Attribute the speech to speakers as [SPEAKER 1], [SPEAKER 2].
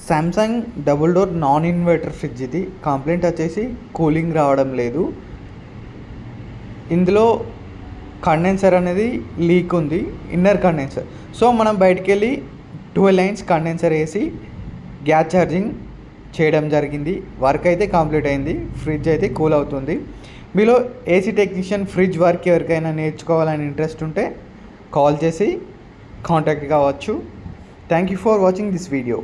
[SPEAKER 1] Samsung double door non inverter fridge ఇది. Complaint వచ్చేసి cooling రావడం లేదు. ఇందులో కండెన్సర్ అనేది లీక్ ఉంది, ఇన్నర్ కండెన్సర్. సో మనం బయటికి వెళ్ళి 12 లైన్స్ కండెన్సర్ వేసి గ్యాస్ ఛార్జింగ్ చేయడం జరిగింది. వర్క్ అయితే కంప్లీట్ అయింది. ఫ్రిడ్జ్ అయితే కూల్ అవుతుంది. మీలో ఏసీ టెక్నీషియన్ ఫ్రిడ్జ్ వర్క్ ఎవరికైనా నేర్చుకోవాలని ఇంట్రెస్ట్ ఉంటే కాల్ చేసి కాంటాక్ట్ కావచ్చు. Thank you for watching this video.